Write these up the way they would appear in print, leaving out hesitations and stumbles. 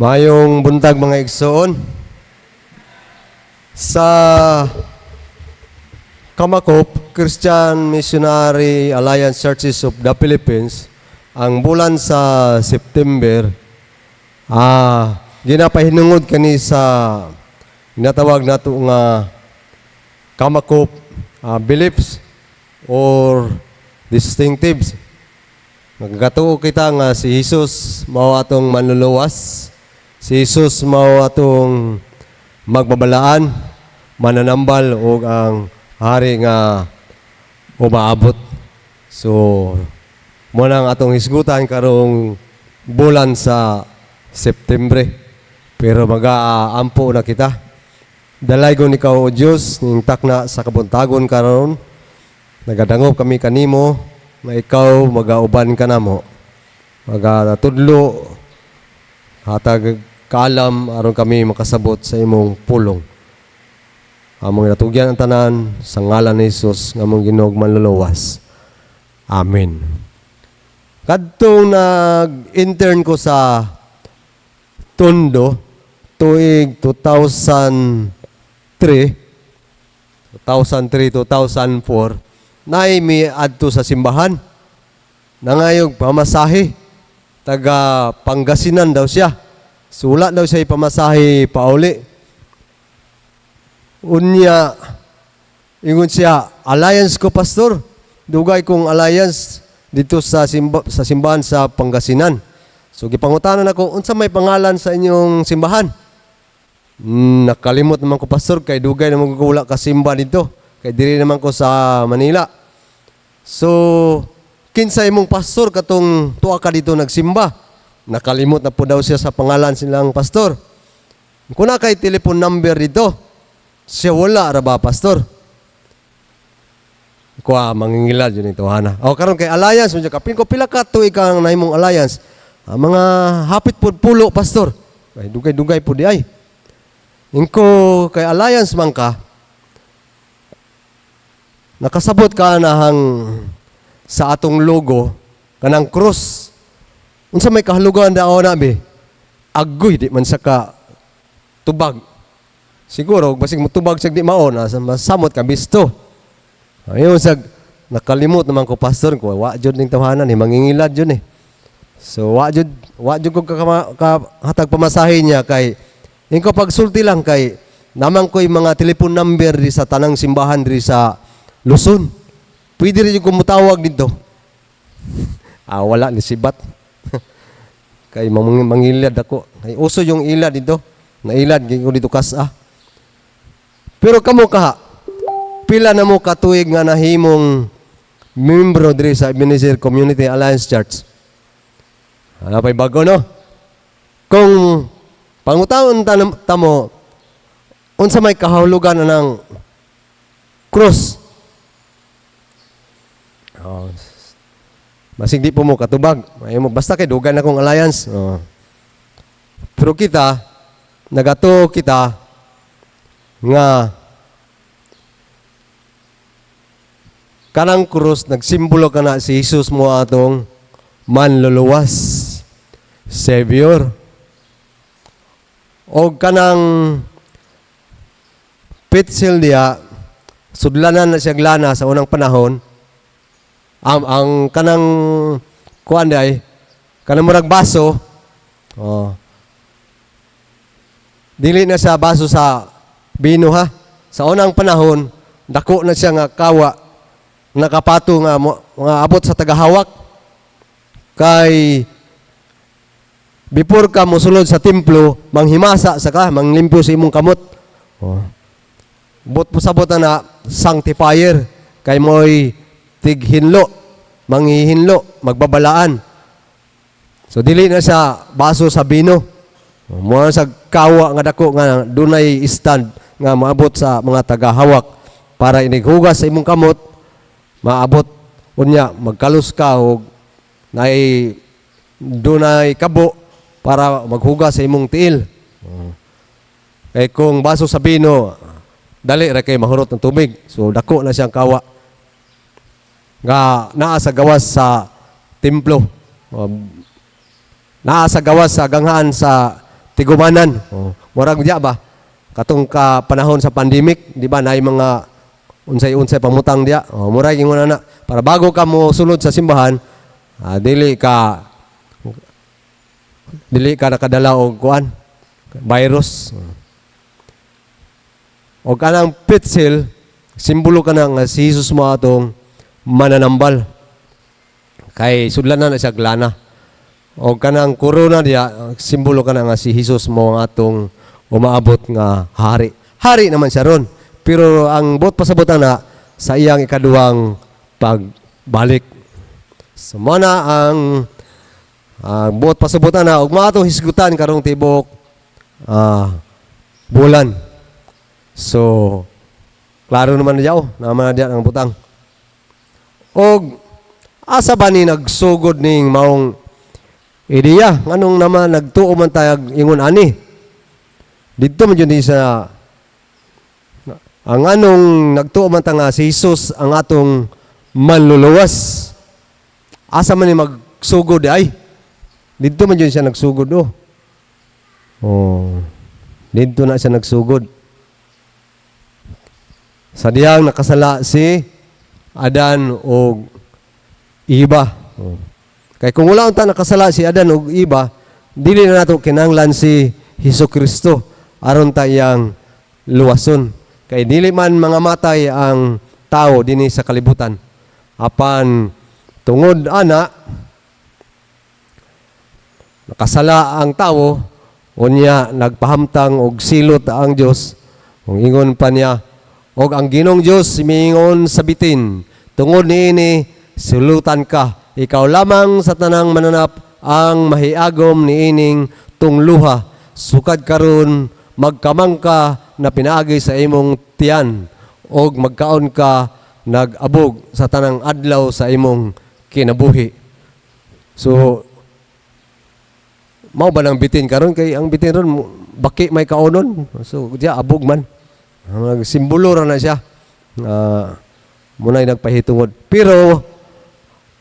Mayong buntag mga igsoon. Sa Kamakop, Christian Missionary Alliance Churches of the Philippines, ang bulan sa September, ginapahinungod kani sa ginatawag nato nga Kamakop beliefs or distinctives. Nagkatuo kita nga si Jesus mao atong manluluwas. Si Jesus mao atong magbabalaan, mananambal o ang hari nga umaabot. So, mo nang atong hisgutan karong bulan sa September. Pero mag-aampo na kita. Dalaygon ikaw o Diyos, ning takna sa kabuntagon karon. Nagadangop kami kanimo, na ikaw mag-auban ka namo. Magatudlo, hatag kaalam aron kami makasabot sa imong pulong. Among natugyan ang tanan sa ngalan ni Jesus nga among Ginoo manluluwas. Amen. Kadtong nag-intern ko sa Tondo tuig 2003-2004, naay mi adto sa simbahan. Nangayog pamasahe. Taga Pangasinan daw siya. Sula daw siya ipamasahe pauli. Unya, ingon siya, alliance ko pastor. Dugay kong alliance dito sa simbahan sa Pangasinan. So gipangutanan ako, unsa may pangalan sa inyong simbahan? Nakalimot naman ko pastor, kay dugay naman ko wala ka simba dito. Kay diri naman ko sa Manila. So, kinsa imong pastor katong tuwa ka dito nagsimba? Nakalimot na po daw siya sa pangalan silang pastor. Kuna kay telephone number dito. Siya wala ra ba pastor? Kuha mangingilad yun ito hana. O karon kay alliance mo kapin ko pila ka tuig kang nahimong alliance. Mga hapit pud pulo pastor. Ay dugay-dugay pud di ay. Ingko kay alliance man ka. Nakasabot ka na hang sa atong logo kanang cross. Unsa may kahalugan daw na be? Agoy di man sa ka tubag. Siguro basig mo tubag sa di maon masamot ka bisto. Ayon sa nakalimot naman ko pastor ko wa jud ning tawhanan ni mangingilad jud eh. So wa jud ko hatag pamasahe niya kay ingko pagsulti lang kay naman ko'y mga telephone number di sa tanang simbahan di sa Luzon. Pwede rin yung kumutawag dito. Wala ni sibat. Kay mangilad ako. Kay uso yung ilad dito. Nailad ko dito kasa. Pero kamo ka, pila na mo katuig nga nahimong membro diri sa Ebenezer Community Alliance Church. Ano pa'y bago, no? Kung pangutaon tamo, unsa may kahulugan na ng cross. Masig di po mo katubag. Basta kay dugan akong alliance. Pero kita, nagato kita nga kanang krus, nagsimbolo ka na si Jesus mo atong manluluwas, Savior. O kanang pitsil diya, sudlanan na siya glana sa unang panahon, ang kanang kuan day kanang murag baso dili na sa baso sa bino ha. Sa unang panahon dako na siya nga kawa nakapato nga mga abot sa tagahawak kay before ka mosulod sa templo manghimasa sa ka manglimpyo sa imong kamot. Bot po sabot na sanctifier kay mo'y tighinlo, manghihinlo, magbabalaan. So dili na sa baso sa bino. Mo sa kawa nga dako nga dunay stand nga maabot sa mga tagahawak para inighugas sa imong kamot, maabot unya magkalus ka og dunay kabo para maghugas sa imong tiil. Kay kung baso sa bino, dali ra kay mahurot ng tubig. So dako na siyang kawa. Nga naa sa gawas sa templo. Naa sa gawas sa ganghaan sa tigumanan. Murag diya ba? Katong ka panahon sa pandemic, di ba, na mga unsay-unsay pamutang diya. Murag yung na, para bago ka mo sulod sa simbahan, dili ka nakadala og kuan, virus. O kanang pitsil, simbolo ka na nga si Jesus mo atong mananambal. Kay sudlanan na siya glana. O kanang corona diya, simbolo ka na nga si Jesus mo ang atong umaabot nga hari. Hari naman siya ron. Pero ang buot pasabot na sa iyang ikaduhang pagbalik. So na ang buot pasabot na ug maatong hisgutan karong tibok bulan. So klaro naman na diyaw, naman na diyan ang butang. Og asa ba ni nagsugod ning maong ideya? Anong naman nagtuo man tayag ingon ani? Dito man yun sa ang anong nagtuo man ta nga si Jesus ang atong manluluwas. Asa man ni magsugod ay? Dito man yun siya nagsugod dito na siya nagsugod. Sa diyang nakasala si Adan o Iba. Kaya kung wala unta nakasala si Adan o Iba, dili na nato kinahanglan si Hesukristo aron tayang luwason. Kay dili man mga matay ang tao dinhi sa kalibutan. Apan tungod ana nakasala ang tao, unya nagpahamtang og silot ang Dios. Kung ingon pa niya, og ang Ginong Dios miingon sa bitin, tungod niini sulutan ka, ikaw lamang sa tanang mananap ang mahiagom niining tungluha, sukad karon magkamangka na pinaagi sa imong tiyan og magkaon ka nag-abog sa tanang adlaw sa imong kinabuhi. So mao ba nang bitin karon? Kay ang bitin ron baki may kaonon. So diya abog man. Simbolo ra na siya. Munay nagpahitungod. Pero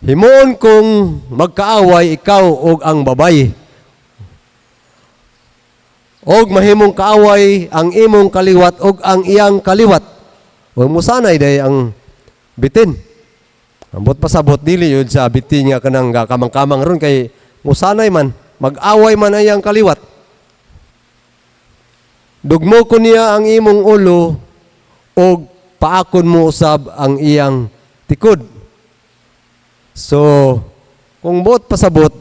himon kung magkaaway ikaw og ang babaye, og mahimong kaaway ang imong kaliwat og ang iyang kaliwat, o musanay day ang bitin. Ambot pasabot dili yun sa bitin nga kanang kamang-kamang ron, kay musanay man mag-away man ang iyang kaliwat. Dugmo ko niya ang imong ulo og paakon mo usab ang iyang tikod. So kung buot pasabot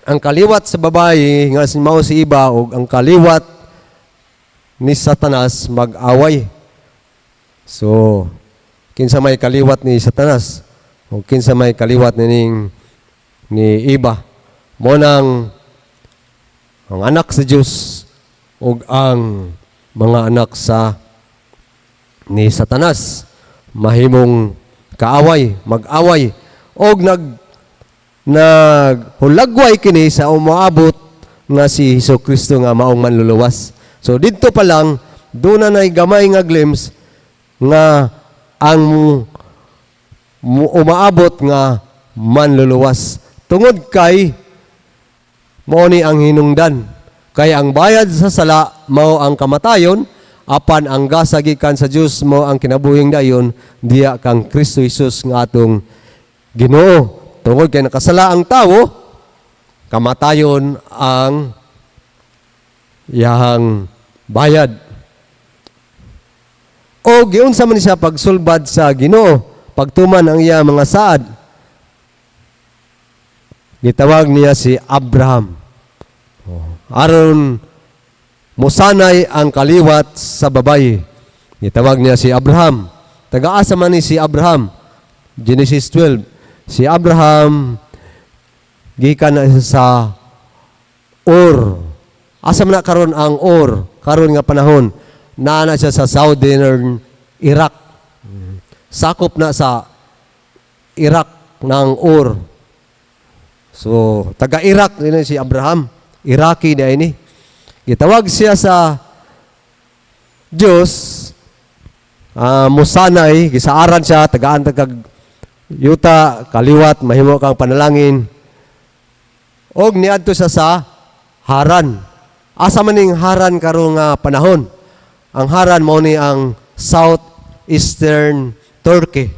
ang kaliwat sa babae nga mao si Iba o ang kaliwat ni Satanas mag-away. So kinsa may kaliwat ni Satanas o kinsa may kaliwat ni Iba, mo nang ang anak sa Dios o ang mga anak sa ni Satanas mahimong kaaway, mag-away og naghulagway kini sa umaabot nga si Hesukristo nga maong manluluwas. So didto pa lang doon na gamay nga glimpse nga ang umaabot nga manluluwas. Tungod kay mao ni ang hinungdan. Kay ang bayad sa sala mao ang kamatayon, apan ang gasagikan sa Dios mo ang kinabuhing dayon, diya kang Kristo Jesus nga atong Ginoo. Tungod kay nakasala ang tao, kamatayon ang iyang bayad. O giunsa man siya pagsulbad sa Ginoo, pagtuman ang iya mga saad. Gitawag niya si Abraham. Aron musanay ang kaliwat sa babaye. Gitawag niya si Abraham. Taga-asa man ni si Abraham? Genesis 12. Si Abraham gikan na sa Ur. Asa man na karon ang Ur? Karon nga panahon naa siya sa southern Iraq. Sakop na sa Iraq ng Ur. So taga-Iraq din si Abraham. Iraqi na ini. Gitawag siya sa Diyos, musanay, gisaaran siya, tagaan tagag yuta, kaliwat, mahimo kang panalangin. Og niadto siya sa Haran. Asa man ning Haran karong panahon? Ang Haran mao ni ang southeastern Turkey.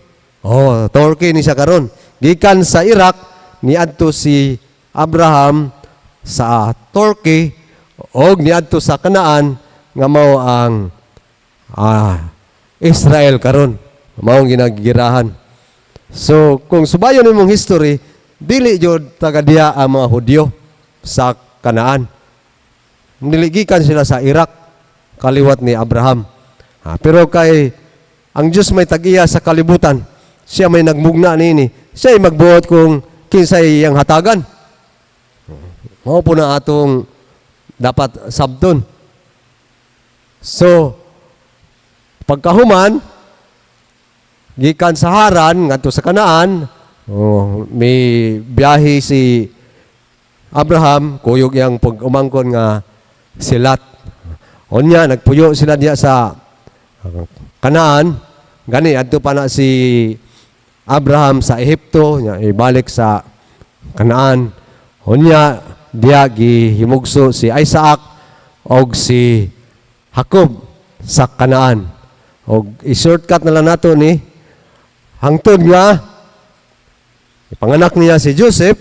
Oh, Turkey ni siya karon. Gikan sa Iraq niadto si Abraham sa Turkey og niadto sa Kanaan nga mao ang Israel karon. Mao ang ginagirahan. So, kung subayon nimong history, dili jud taga diha ang mga Hudyo sa Kanaan. Niligikan sila sa Iraq, kaliwat ni Abraham. Pero kay ang Diyos may tag-iya sa kalibutan, siya may nagmugna nini. Siya ay magbuot kung kinsay ang hatagan. Mao po na atong dapat sabton. So, pagkahuman, gikan sa Haran, ngadto sa Kanaan, may biyahe si Abraham, kuyog yang pag-umangkon nga si Lot. Onya, nagpuyo sila diya sa Kanaan, gani, adto pa na si Abraham sa Ehipto, ibalik sa Kanaan. Onya, diya gihimugso si Isaac og si Jacob sa Kanaan. Og i-shortcut na lang nato ni hangtod nga ipanganak niya si Joseph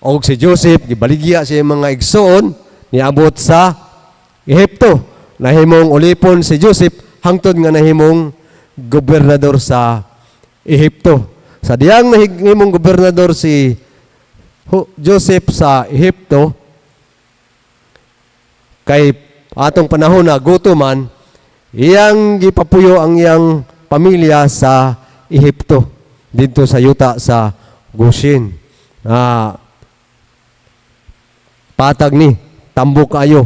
og si Joseph gibaligya siya mga igsoon niabot sa Ehipto. Nahimong ulipon si Joseph hangtod nga nahimong gobernador sa Ehipto. Sa diyang nahimong gobernador si Joseph sa Ehipto, kay atong panahon na gutuman, iyang gipapuyo ang iyang pamilya sa Ehipto, dito sa yuta sa Goshen. Patag ni, tambok kayo,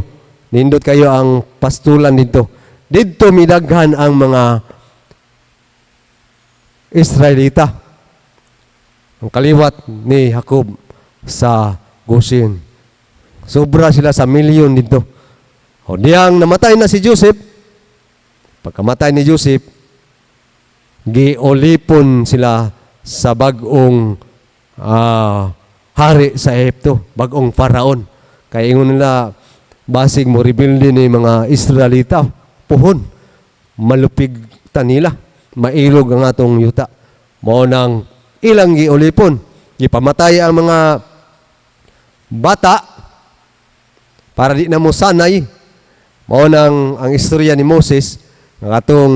nindot kayo ang pastulan dito. Dito midaghan ang mga Israelita. Ang kaliwat ni Jacob sa Goshen. Sobra sila sa milyon dito. O diyang namatay na si Joseph, pagkamatay ni Joseph, giolipon sila sa bagong hari sa Ehipto, bagong faraon. Kaya ingon nila, basig mo rebuildi ni mga Israelita, puhon, malupig tanila, mailog ang atong yuta. Mao nang ilang giolipon, gipamatay ang mga bata para di na mo sanay. Mao nang ang istorya ni Moses, ang atong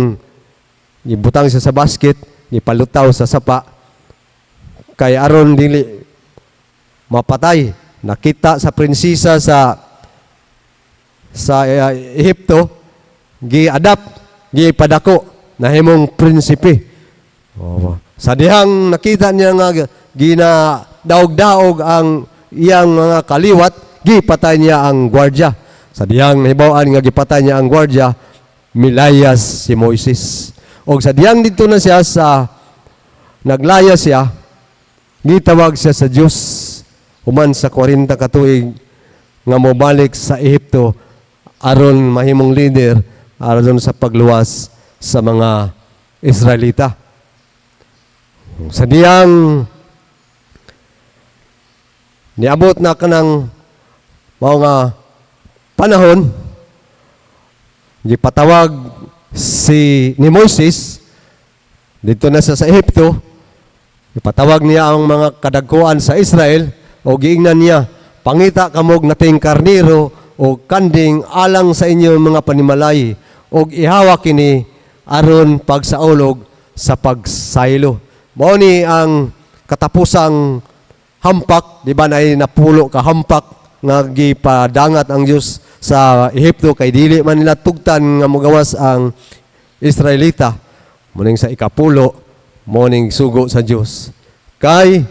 gibutang siya sa basket, gipalutaw sa sapa, kay aron dili mapatay. Nakita sa prinsesa sa Ehipto, gi-adapt, gi-padako, nahimong prinsipe. Sa dihang nakita niya nga ginadaog-daog ang iyang mga kaliwat, gipatay niya ang gwardya. Sa dihang nahibawaan nga gipatay niya ang gwardya, milayas si Moises. O sa diyang dito na siya sa naglaya siya, gitawag siya sa Diyos human sa 40 katuig nga mobalik sa Ehipto aron mahimong leader aron sa pagluwas sa mga Israelita. Sa diyang niabot na kanang mga panahon, gipatawag ni Moses dito na sa Ehipto, ipatawag niya ang mga kadagkuan sa Israel o giingnan niya, pangita kamog nating karniro o kanding alang sa inyong mga panimalay o ihawak kini aron pagsaulog sa pagsaylo. Mao ni ang katapusang hampak, di ba na napulo ka hampak nga gipadangat ang Dios sa Ehipto kay dili man nila tugtan nga mogawas ang Israelita. Muning sa ikapulo, muning sugo sa Dios. Kay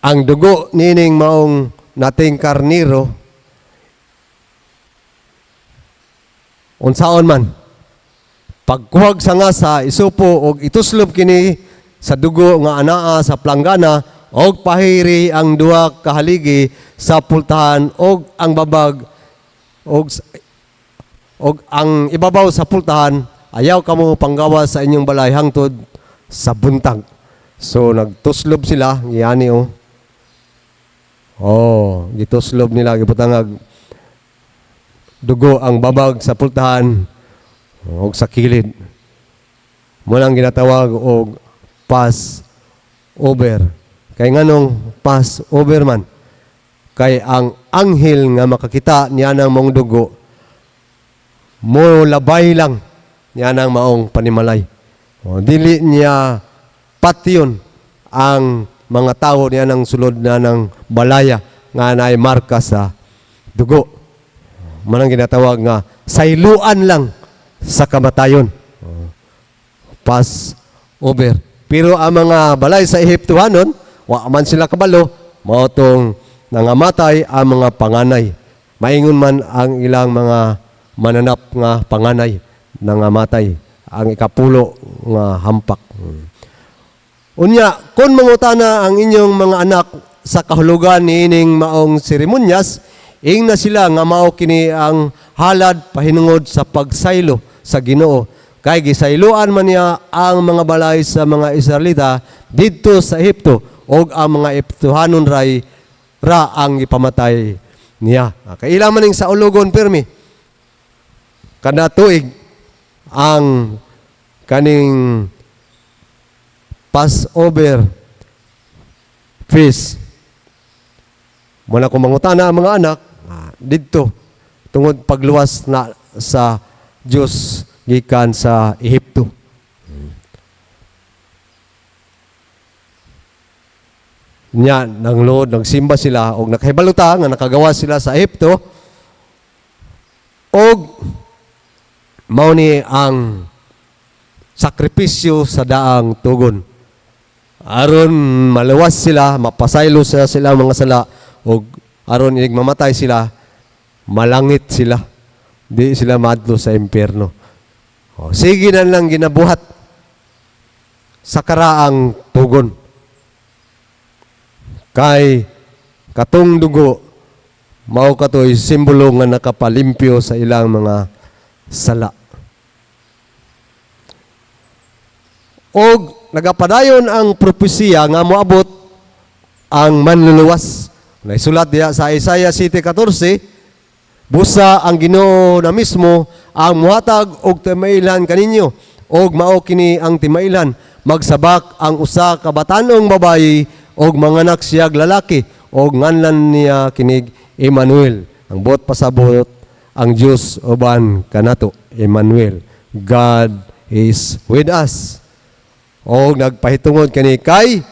ang dugo nining maong nating karniro, unsaon man, pagkuwag sa nga sa isupo o ituslob kini sa dugo nga anaa sa planggana og pahiri ang duha kahaligi sa pultahan og ang babag og ang ibabaw sa pultahan ayaw kamo panggawa sa inyong balay hangtod sa buntag. So nagtuslob sila ngani gituslob nila giputangag dugo ang babag sa pultahan o sa kilid. Munang ginatawag og Passover. Kay nganong Passover man? Kay ang anghel nga makakita niya ng mong dugo, mo labay lang niya ng maong panimalay. Dili niya patyon ang mga tao niya ng sulod na ng balaya nga naay marka sa dugo. Manang ginatawag nga sayluan lang sa kamatayon. Passover. Pero ang mga balay sa Ehiptohanon, wa man sila kabalo, mao tong nangamatay ang mga panganay. Maingon man ang ilang mga mananap nga panganay nangamatay, ang ikapulo nga hampak. Unya, kung mangutana ang inyong mga anak sa kahulugan niining maong seremonyas, ing na sila nga mao kini ang halad pahinungod sa pagsaylo sa Ginoo. Kay gisayloan man niya ang mga balay sa mga Israelita didto sa Ehipto, og ang mga Ehiptohanon ra ang ipamatay niya. Kailan man ning sa ulogon pirmi, kada tuig ang kaning Passover feast. Muna kung mangutana ang mga anak, dito, tungod pagluwas na sa Diyos gikan sa Ehipto. Nya, nanglood, nagsimba sila, o nakahibaluta nga nakagawa sila sa Ehipto, o mao ni ang sakripisyo sa daang tugon. Aron maluwas sila, mapasaylo sila mga sala, o aron inig mamatay sila, malangit sila. Di sila madto sa impyerno. Sige na lang ginabuhat sa karaang tugon. Kay katong dugo, mao katoy simbolo nga nakapalimpyo sa ilang mga sala. Og nagapadayon ang propesiya nga moabot ang manluluwas. Naisulat diya sa Isaiah 7:14, busa ang Ginoo na mismo ang muhatag og timailhan kaninyo, og mao kini ang timailan, magsabak ang usa ka batanong babayi og manganak siyag lalaki, og nganlan niya kinig Emmanuel. Ang buot pasabot ang Dios uban kanato, Emmanuel. God is with us. O nagpahitungod kani kay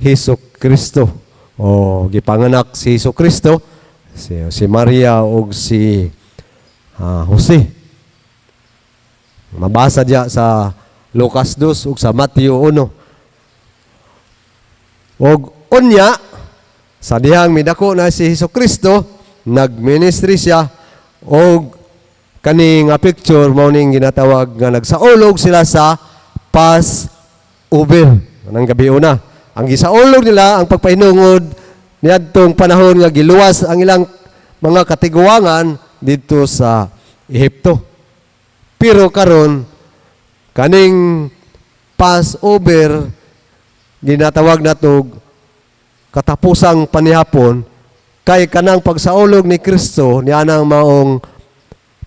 Hesukristo. O gipanganak si Hesukristo, si Maria ug si Jose. Mabasa diya sa Lucas 2 ug sa Mateo 1. Og unya sa dihang midako na si Hesukristo, nagministry siya og kani nga picture mao ning ginatawag nga nagsaulog sila sa Passover nang gabi una. Ang gisaulog nila ang pagpahinungod niadtong panahon nga giluwas ang ilang mga katiguangan didto sa Ehipto. Pero karon kaning Passover ginatawag natog katapusang panihapon, kay kanang pagsaulog ni Kristo niya nang maong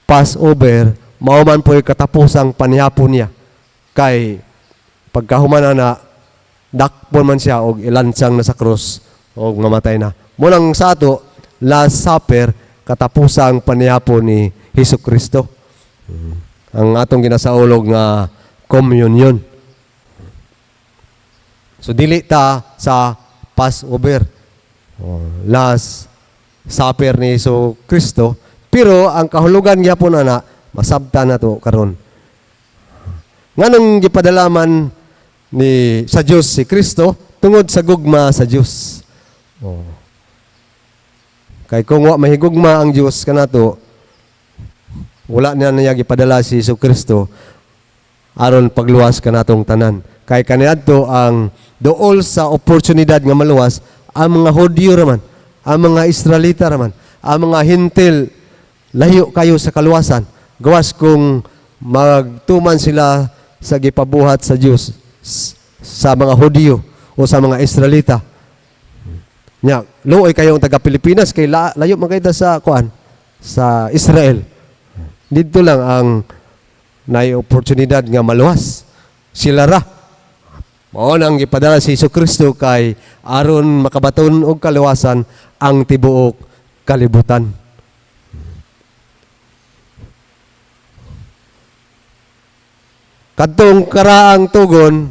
Passover, mao man po'y katapusang panihapon niya. Kay pagkahuman na dakpon man siya og ilansang na sa krus og mamatay na. Munang sa ato, Last Supper, katapusang panihapon ni Hesukristo. Ang atong ginasaulog nga communion. So dili ta sa Passover, Last Supper ni Hesukristo, pero ang kahulugan gyapon ana masabtan nato karon. Nganong gipadalaman ni sa Dios si Kristo tungod sa gugma sa Dios. Kay kung wa mahigugma ang Dios kanato, wala na niya gipadala si Hesukristo aron pagluwas kanatong tanan. Kay kaniadto ang dool sa oportunidad nga maluwas ang mga Hudyo raman, ang mga Israelita raman, ang mga Hintil, layo kayo sa kaluwasan. Gawas kung magtuman sila sa gipabuhat sa Dios sa mga Hudyo o sa mga Israelita. Nya, luoy kayo ang taga Pilipinas kay layo man kayo sa kuan sa Israel. Dito lang ang naay oportunidad nga maluwas. Sila ra. Mao nang gipadala si Jesucristo kay aron makabaton og kaluwasan ang tibuok kalibutan. Kadtong karaang tugon,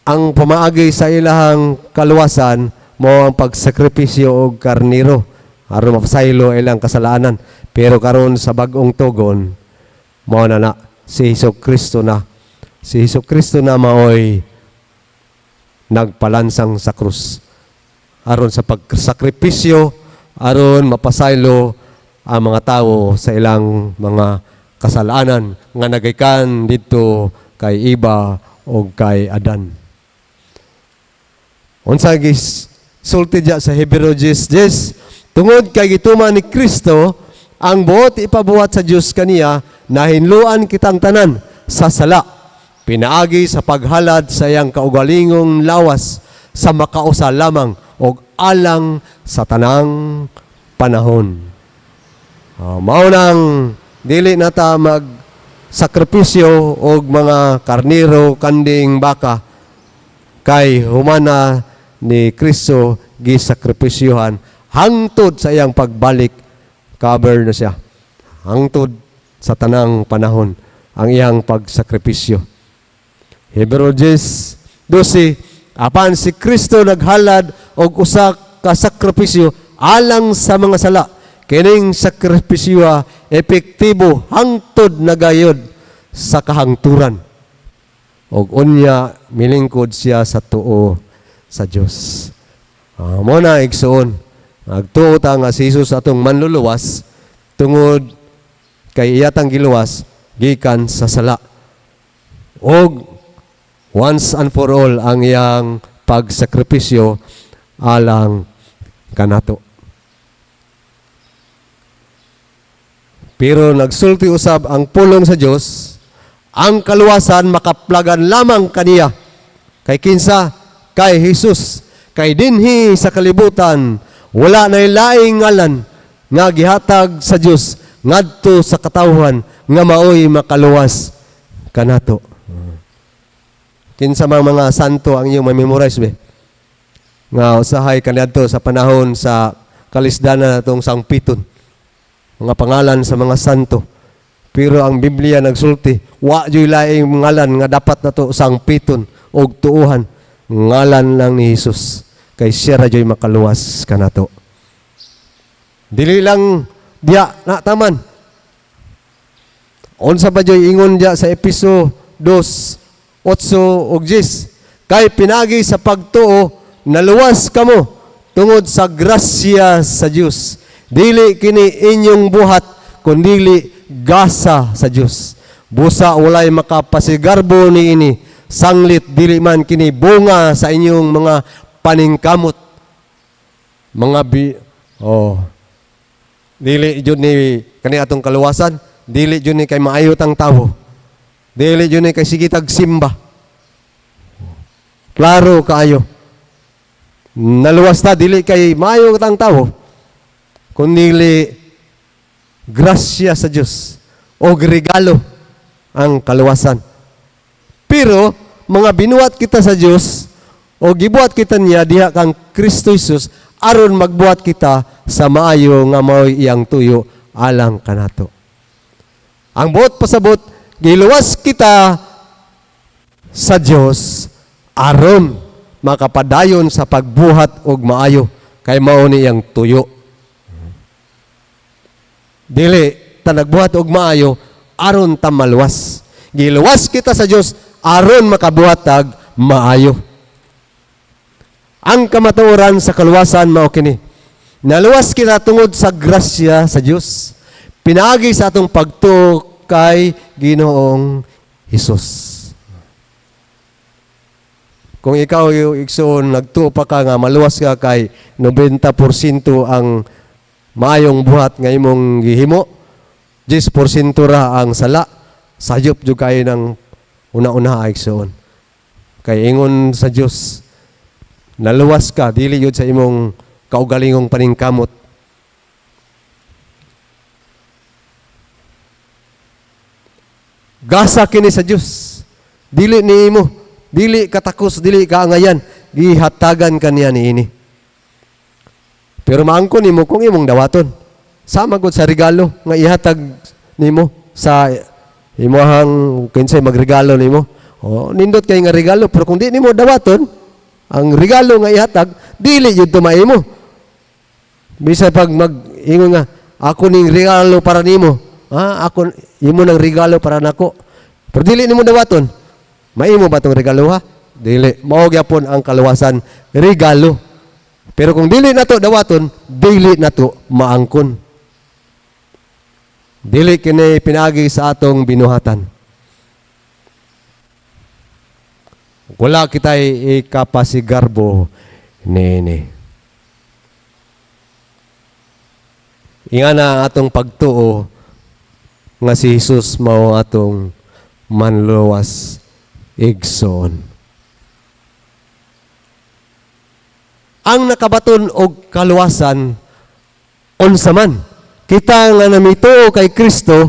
ang pamaagi sa ilahang kaluwasan mo ang pagsakripisyo og karniro aron mapasaylo ilang kasalanan. Pero karon sa bag-ong tugon, mao na si Jesucristo na. Si Jesucristo na maoy nagpalansang sa krus aron sa pagsakripisyo aron mapasaylo ang mga tawo sa ilang mga kasalanan nga nagaykan dito kay Iba o kay Adan. Unsa sulti diya sa Hebreo 10:10, tungod kay gituman ni Kristo ang buot ipabuhat sa Dios kaniya, nahinluan kitang tanan sa sala, pinaagi sa paghalad sa iyang kaugalingong lawas sa makausa lamang og alang sa tanang panahon. Mao nang dili nata mag sakripisyo og mga karniro kanding baka kay humana ni Kristo gisakripisyohan hangtod sa iyang pagbalik. Cover na siya hangtod sa tanang panahon ang iyang pagsakripisyo. Hebreo 10:12, apan si Kristo naghalad og usa ka sakripisyo alang sa mga sala, kining sakripisyo epektibo hangtod nagayod sa kahangturan. Og unya milingkod siya sa tuo sa Dios. Mo na igsuon, nagtuo ta nga si Jesus atong manluluwas tungod kay iyatang giluwas gikan sa sala. Og once and for all ang iyang pagsakripisyo alang kanato. Pero nagsulti usab ang pulong sa Dios, ang kaluwasan makaplagan lamang kaniya. Kay kinsa? Kay Jesus. Kay dinhi sa kalibutan, wala na laing ngalan nga gihatag sa Dios ngadto sa katawhan nga maoy makaluwas kanato. Kinsa mga santo ang iyong memorize be? Nga usahay kaniadto sa panahon sa kalisdanan natong sangpiton. Mga pangalan sa mga santo. Pero ang Biblia nagsulti, wa joy laing ngalan nga dapat nato sangpiton og tuuhan. Ngalan lang ni Jesus. Kay siya ra joy makaluwas kanato. Dili lang diya na taman. Unsa ba joy ingon diya sa Efeso 2:8 ug 10, kay pinagi sa pagtuo naluwas kamo tungod sa grasya sa Dios. Dili kini inyong buhat kundili gasa sa Dios. Busa walay makapasigarbo niini, sanglit dili man kini bunga sa inyong mga paningkamot. Mga dili jud ni kani atong kaluwasan, dili jud ni kay maayo tang tawo. Dili jud ni kay sigitag simba. Klaro kaayo. Naluwas ta dili kay maayo tang tawo, kundi grasya sa Diyos o regalo ang kaluwasan. Pero mga binuhat kita sa Diyos o gibuhat kita niya diha kang Kristo Jesus aron magbuhat kita sa maayo nga maoy iyang tuyo alang kanato. Ang buot pasabot giluwas kita sa Diyos aron makapadayon sa pagbuhat og maayo kay mao ni iyang tuyo. Dili ta nagbuhat og maayo aron ta maluwas. Giluwas kita sa Dios aron makabuhat tag maayo. Ang kamatuoran sa kaluwasan mao kini. Naluwas kita tungod sa grasya sa Dios. Pinaagi sa atong pagtuo kay Ginoong Hesus. Kung ikaw igsoon nagtuo pa ka nga maluwas ka kay 90% ang maayong buhat nga imong gihimo, 10% ra ang sala, sayop jud kay ng una-una igsoon. Kay ingon sa Dios, naluwas ka dili yun sa imong kaugalingong paningkamot. Gasa kini sa Dios. Dili niimo, dili katakos, dili kaangayan, gihatagan kaniya niini. Pero maangkon nimo kung imong dawaton. Sama gud sa regalo nga ihatag nimo sa imong kinsay magregalo nimo. Oh, nindot kay nga regalo, pero kung di nimo dawaton, ang regalo nga ihatag dili jud tumaimo. Bisa pag mag-ingon nga ako ning regalo para nimo. Ako imo nang regalo para nako. Pero dili nimo dawaton. Maimo ba tong regalo ha? Dili. Mao gyapon ang kaluwasan, regalo. Pero kung dili nato dawaton, dili nato maangkon. Dili kini pinaagi sa atong binuhatan. Wala kitay ikapasigarbo nini. Ingana atong pagtuo nga si Jesus mao atong manluwas igsoon. Ang nakabaton og kaluwasan unsa man kita nga namituo kay Kristo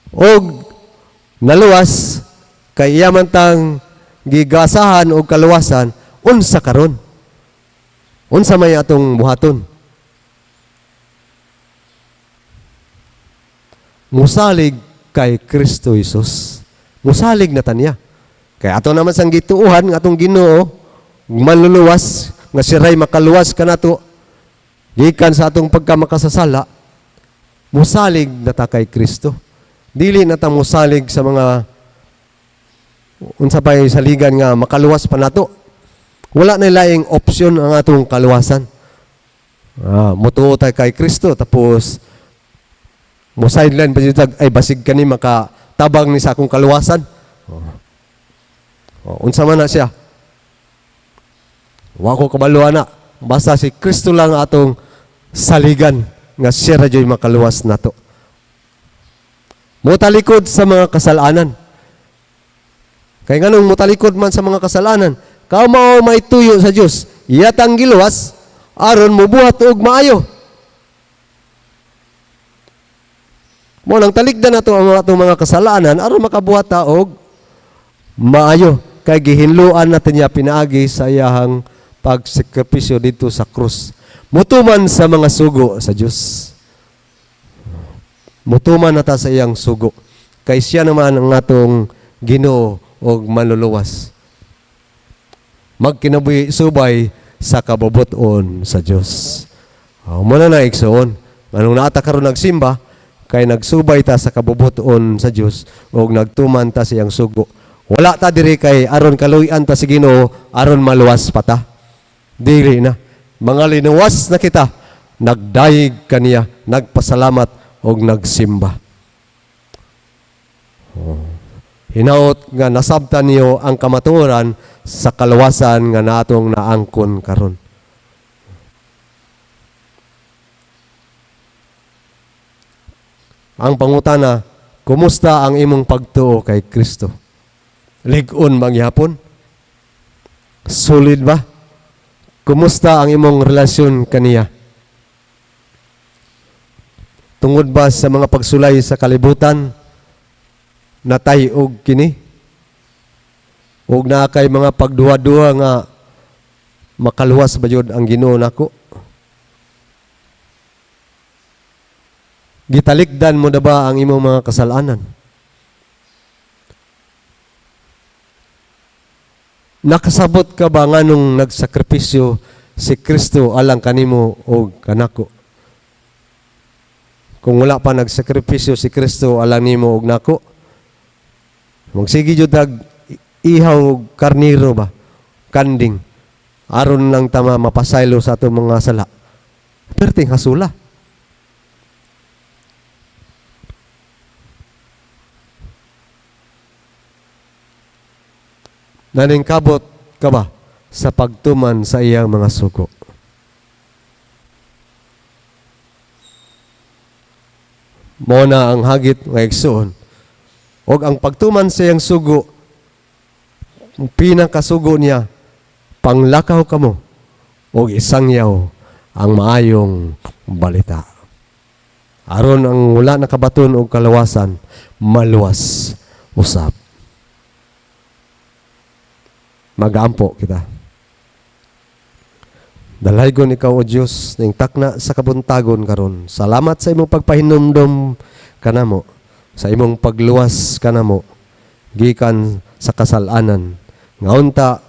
og naluwas kay yaman tang gigasahan og kaluwasan unsa karon? Unsa may atong buhaton? Musalig kay Kristo Jesus. Musalig na taniya. Kaya ato naman sang gituuhan nga atong Ginoo manluluwas nga siray makaluwas kanato gikan sa atong pagkamakasasala. Musalig na ta kay Kristo. Dili na ta musalig sa mga unsa pay saligan nga makaluwas pa nato. Wala na laing opsyon ang atong kaluwasan. Mutuo tayo kay Kristo tapos mo sideline pa dito ay basig kani makatabang ni sa akong kaluwasan. Unsa man na siya? Wa ko kabalo na. Basta si Kristo lang atong saligan nga siya radyo'y makaluwas nato. Mutalikod sa mga kasalanan. Kay nganong mutalikod man sa mga kasalanan, kao mao may tuyo sa Dios. Iyatang giluwas aron mobuhat og maayo. Mo nang talikdan nato ang atong mga kasalanan aron makabuhat ta og maayo kay gihinluan natin niya pinaagi sa iyahang pagsakripisyo dito sa krus. Mutuman sa mga sugo sa Dios. Mutuman nata sa iyang sugo kay siya naman ang atong Ginoo og manluluwas. Magkinabuhi subay sa kabubuton sa Dios. Muna na igsoon. Anong naata karon nagsimba kay nagsubay ta sa kabubuton sa Dios ug nagtuman ta sa iyang sugo. Wala ta diri kay aron kaluy-an ta si Ginoo aron maluwas pa ta. Dili na. Mga linuwas na kita, nagdayeg kaniya, nagpasalamat ug nagsimba. Hinaot nga nasabtan niyo ang kamatuoran sa kaluwasan nga natong naangkon karon. Ang pangutana, kumusta ang imong pagtuo kay Kristo? Lig-on bang yapon? Solid ba? Kumusta ang imong relasyon kaniya? Tungod ba sa mga pagsulay sa kalibutan, natay og kini? Og na kay mga pagduwa-duwa nga makaluwas ba jud ang Ginoo nako? Gitalikdan mo na ba ang imong mga kasalanan? Nakasabot ka ba nga nung nagsakripisyo si Kristo alang kanimo o kanako? Kung wala pa nagsakripisyo si Kristo alang nimo og nako, magsige jud dag ihaw og karniro ba? Kanding. Aron lang tama mapasaylo sa atong mga sala. Perting hasula. Naningkabot ka ba sa pagtuman sa iyang mga sugo? Mo na ang hagit nga igsoon. Og ang pagtuman sa iyang sugo, ang pinakasugo niya, panglakaw ka mo, o isangyaw ang maayong balita. Aron ang wala nakabaton og kalawasan, maluwas usab. Mag-ampo kita. Dalaygon ikaw o Dios ning takna sa kabuntagon karon. Salamat sa imong pagpahinumdom kanamo, sa imong pagluwas kanamo gikan sa kasalanan. Ngaunta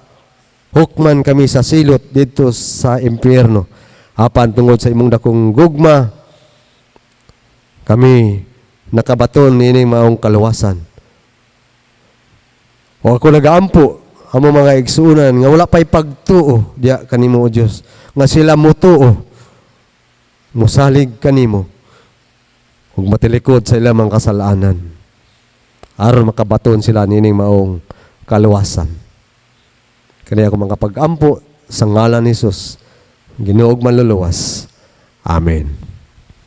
hukman kami sa silot dito sa impyerno. Apan tungod sa imong dakong gugma, kami nakabaton nining maong kaluwasan. O ako nagaampo amo mga igsuunan nga wala pay pagtuo diya kanimo o Dios, nga sila mutuo musalig kanimo ug matilikod sa ilang mga kasalanan aron makabaton sila nining maong kaluwasan. Kani ako mga pag-ampo sa ngalan ni Jesus, Ginoo ug Manluluwas. Amen.